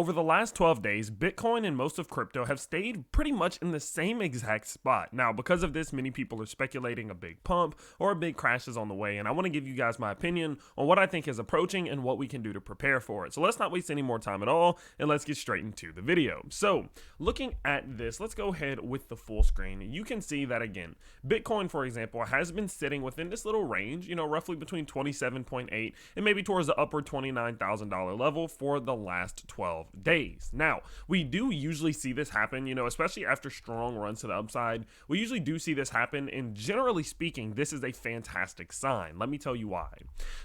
Over the last 12 days, Bitcoin and most of crypto have stayed pretty much in the same exact spot. Now, because of this, many people are speculating a big pump or a big crash is on the way, and I want to give you guys my opinion on what I think is approaching and what we can do to prepare for it. So let's not waste any more time at all, and let's get straight into the video. So, looking at this, let's go ahead with the full screen. You can see that again, Bitcoin, for example, has been sitting within this little range, roughly between 27.8 and maybe towards the upper $29,000 level for the last 12 days. Now, we do usually see this happen, especially after strong runs to the upside. We usually do see this happen, and generally speaking, this is a fantastic sign. Let me tell you why.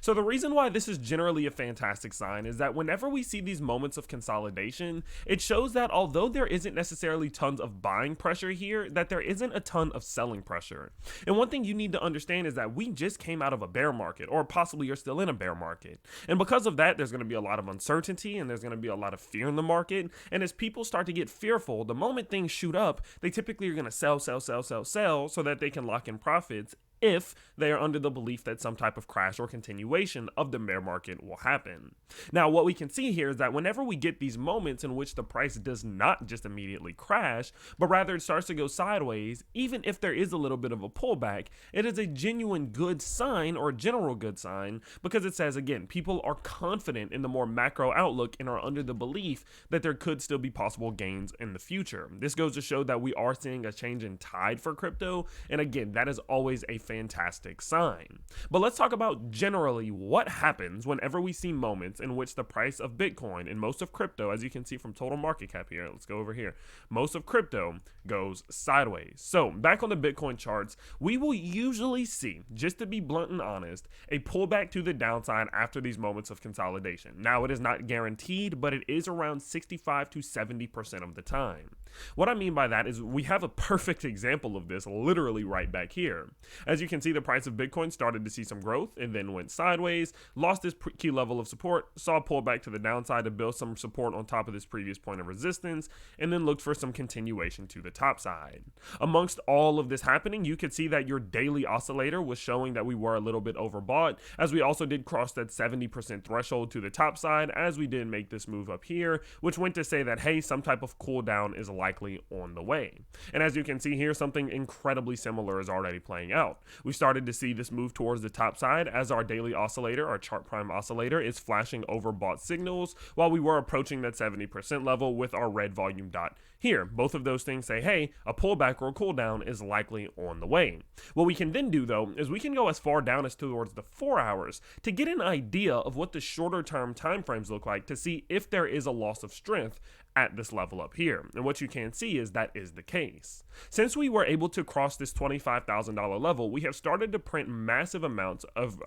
So the reason why this is generally a fantastic sign is that whenever we see these moments of consolidation, it shows that although there isn't necessarily tons of buying pressure here, that there isn't a ton of selling pressure. And one thing you need to understand is that we just came out of a bear market, or possibly you're still in a bear market. And because of that, there's going to be a lot of uncertainty, and there's going to be a lot of fear in the market. And as people start to get fearful, the moment things shoot up, they typically are going to sell so that they can lock in profits if they are under the belief that some type of crash or continuation of the bear market will happen. Now, what we can see here is that whenever we get these moments in which the price does not just immediately crash, but rather it starts to go sideways, even if there is a little bit of a pullback, it is a genuine good sign or a general good sign, because it says, again, people are confident in the more macro outlook and are under the belief that there could still be possible gains in the future. This goes to show that we are seeing a change in tide for crypto, and again, that is always a fantastic sign. But let's talk about generally what happens whenever we see moments in which the price of Bitcoin and most of crypto, as you can see from total market cap here, let's go over here, most of crypto goes sideways. So back on the Bitcoin charts, we will usually see, just to be blunt and honest, a pullback to the downside after these moments of consolidation. Now, it is not guaranteed, but it is around 65 to 70% of the time. What I mean by that is we have a perfect example of this literally right back here. As you can see, the price of Bitcoin started to see some growth and then went sideways, lost this key level of support, saw a pullback to the downside to build some support on top of this previous point of resistance, and then looked for some continuation to the top side. Amongst all of this happening, you could see that your daily oscillator was showing that we were a little bit overbought, as we also did cross that 70% threshold to the top side, as we did make this move up here, which went to say that, hey, some type of cool down is likely on the way. And as you can see here, something incredibly similar is already playing out. We started to see this move towards the top side as our daily oscillator, our chart prime oscillator, is flashing overbought signals while we were approaching that 70% level with our red volume dot here. Both of those things say, hey, a pullback or a cool down is likely on the way. What we can then do, though, is we can go as far down as towards the 4 hours to get an idea of what the shorter term time frames look like to see if there is a loss of strength at this level up here. And what you can see is that is the case. Since we were able to cross this $25,000 level, we have started to print massive amounts of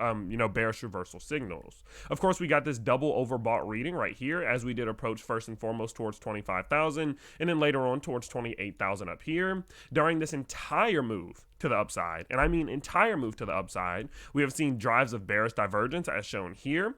bearish reversal signals. Of course, we got this double overbought reading right here as we did approach first and foremost towards 25,000 and then later on towards 28,000 up here. During this entire move to the upside, and I mean entire move to the upside, we have seen drives of bearish divergence as shown here,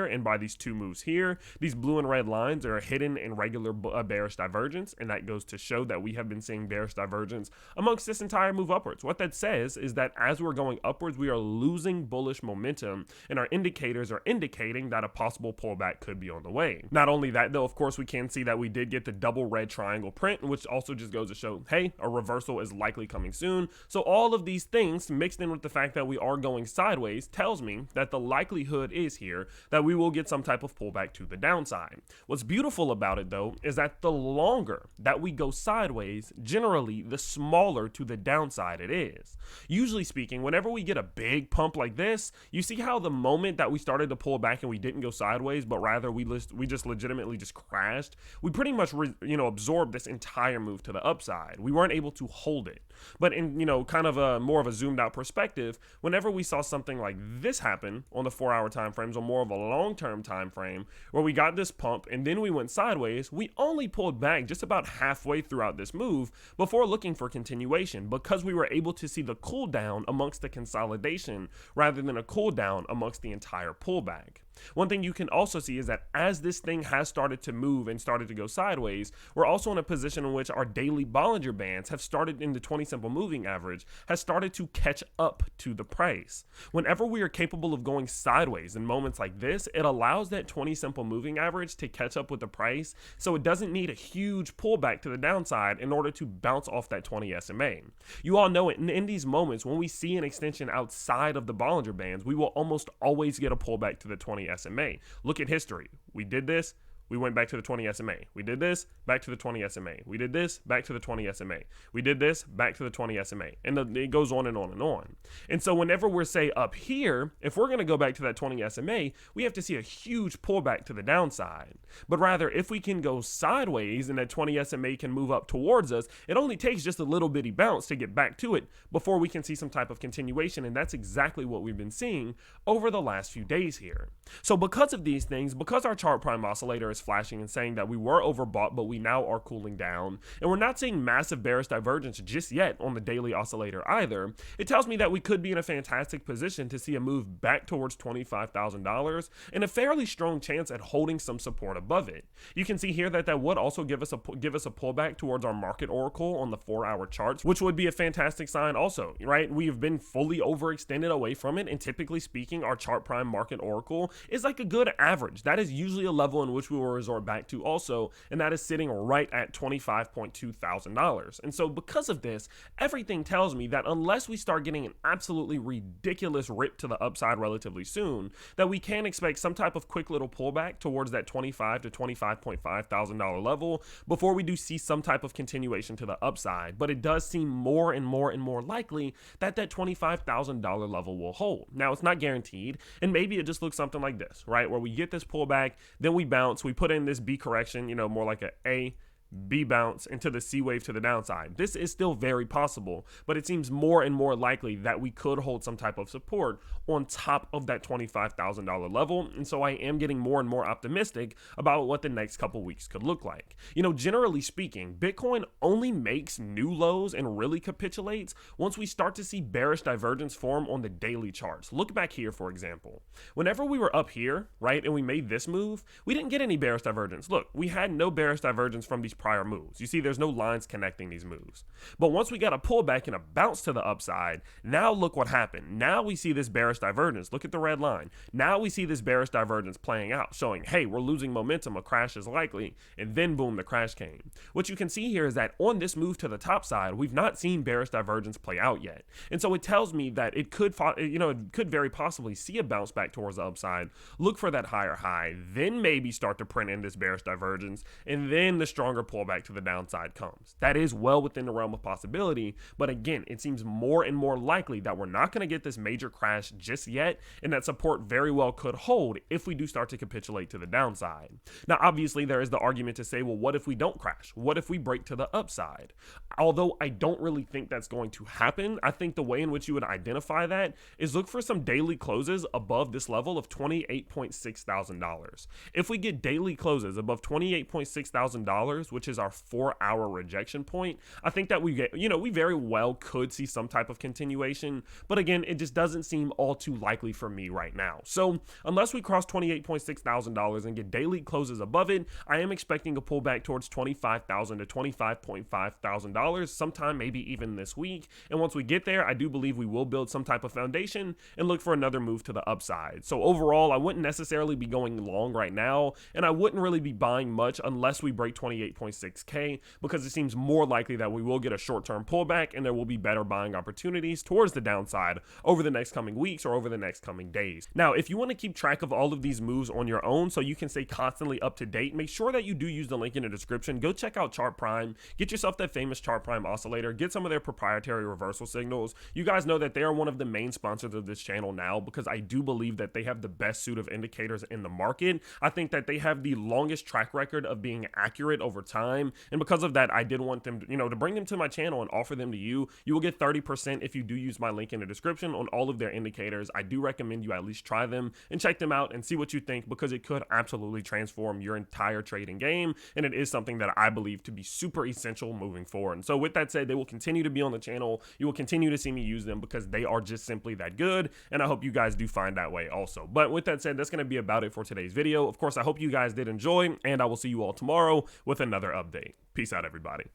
and by these two moves here. These blue and red lines are hidden in regular bearish divergence, and that goes to show that we have been seeing bearish divergence amongst this entire move upwards. What that says is that as we're going upwards, we are losing bullish momentum, and our indicators are indicating that a possible pullback could be on the way. Not only that, though, of course, we can see that we did get the double red triangle print, which also just goes to show, hey, a reversal is likely coming soon. So all of these things mixed in with the fact that we are going sideways tells me that the likelihood is here that we will get some type of pullback to the downside. What's beautiful about it, though, is that the longer that we go sideways, generally the smaller to the downside it is. Usually speaking, whenever we get a big pump like this, you see how the moment that we started to pull back and we didn't go sideways, but rather we just legitimately just crashed, we pretty much absorbed this entire move to the upside. We weren't able to hold it. But in kind of a more of a zoomed out perspective, whenever we saw something like this happen on the 4 hour time frames or more of a long-term time frame where we got this pump and then we went sideways, we only pulled back just about halfway throughout this move before looking for continuation, because we were able to see the cool down amongst the consolidation rather than a cool down amongst the entire pullback. One thing you can also see is that as this thing has started to move and started to go sideways, we're also in a position in which our daily Bollinger Bands have started in the 20 simple moving average has started to catch up to the price. Whenever we are capable of going sideways in moments like this, it allows that 20 simple moving average to catch up with the price, so it doesn't need a huge pullback to the downside in order to bounce off that 20 SMA. You all know it, in these moments when we see an extension outside of the Bollinger Bands, we will almost always get a pullback to the 20 SMA. Look at history. We did this. We went back to the 20 SMA. We did this, back to the 20 SMA. We did this, back to the 20 SMA. We did this, back to the 20 SMA. And it goes on and on and on. And so whenever we're, say, up here, if we're going to go back to that 20 SMA, we have to see a huge pullback to the downside. But rather, if we can go sideways and that 20 SMA can move up towards us, it only takes just a little bitty bounce to get back to it before we can see some type of continuation. And that's exactly what we've been seeing over the last few days here. So because of these things, because our chart prime oscillator is flashing and saying that we were overbought, but we now are cooling down, and we're not seeing massive bearish divergence just yet on the daily oscillator either, it tells me that we could be in a fantastic position to see a move back towards $25,000 and a fairly strong chance at holding some support above it. You can see here that that would also give us a pullback towards our market oracle on the 4-hour charts, which would be a fantastic sign also, right? We have been fully overextended away from it, and typically speaking, our chart prime market oracle is like a good average. That is usually a level in which we will resort back to also, and that is sitting right at $25.2 thousand. And so because of this, everything tells me that unless we start getting an absolutely ridiculous rip to the upside relatively soon, that we can expect some type of quick little pullback towards that $25 to $25.5 thousand level before we do see some type of continuation to the upside. But it does seem more and more and more likely that that $25,000 level will hold. Now, it's not guaranteed, and maybe it just looks something like this, right? Where we get this pullback, then we bounce, we put in this B correction, more like a B bounce into the C wave to the downside. This is still very possible, but it seems more and more likely that we could hold some type of support on top of that $25,000 level. And so I am getting more and more optimistic about what the next couple weeks could look like. Generally speaking, Bitcoin only makes new lows and really capitulates once we start to see bearish divergence form on the daily charts. Look back here, for example. Whenever we were up here, right, and we made this move, we didn't get any bearish divergence. Look, we had no bearish divergence from these prior moves. You see, there's no lines connecting these moves. But once we got a pullback and a bounce to the upside, now look what happened. Now we see this bearish divergence. Look at the red line. Now we see this bearish divergence playing out, showing, hey, we're losing momentum, a crash is likely, and then boom, the crash came. What you can see here is that on this move to the top side, we've not seen bearish divergence play out yet. And so it tells me that it could very possibly see a bounce back towards the upside, look for that higher high, then maybe start to print in this bearish divergence, and then the stronger pullback to the downside comes. That is well within the realm of possibility, but again, it seems more and more likely that we're not going to get this major crash just yet, and that support very well could hold if we do start to capitulate to the downside. Now, obviously, there is the argument to say, well, what if we don't crash? What if we break to the upside? Although I don't really think that's going to happen, I think the way in which you would identify that is look for some daily closes above this level of $28.6 thousand. If we get daily closes above $28.6 thousand, which is our 4-hour rejection point, I think that we very well could see some type of continuation, but again, it just doesn't seem all too likely for me right now. So unless we cross $28.6 thousand and get daily closes above it, I am expecting a pullback towards $25,000 to $25.5 thousand sometime, maybe even this week. And once we get there, I do believe we will build some type of foundation and look for another move to the upside. So overall, I wouldn't necessarily be going long right now, and I wouldn't really be buying much unless we break 28.6K, because it seems more likely that we will get a short-term pullback and there will be better buying opportunities towards the downside over the next coming weeks or over the next coming days. Now, if you want to keep track of all of these moves on your own so you can stay constantly up to date, make sure that you do use the link in the description. Go check out Chart Prime, get yourself that famous Chart Prime oscillator, get some of their proprietary reversal signals. You guys know that they are one of the main sponsors of this channel now, because I do believe that they have the best suite of indicators in the market. I think that they have the longest track record of being accurate over time. time. And because of that, I did want them to, to bring them to my channel and offer them to you. You will get 30% if you do use my link in the description on all of their indicators. I do recommend you at least try them and check them out and see what you think, because it could absolutely transform your entire trading game. And it is something that I believe to be super essential moving forward. And so with that said, they will continue to be on the channel. You will continue to see me use them because they are just simply that good. And I hope you guys do find that way also. But with that said, that's going to be about it for today's video. Of course, I hope you guys did enjoy, and I will see you all tomorrow with another update. Peace out, everybody.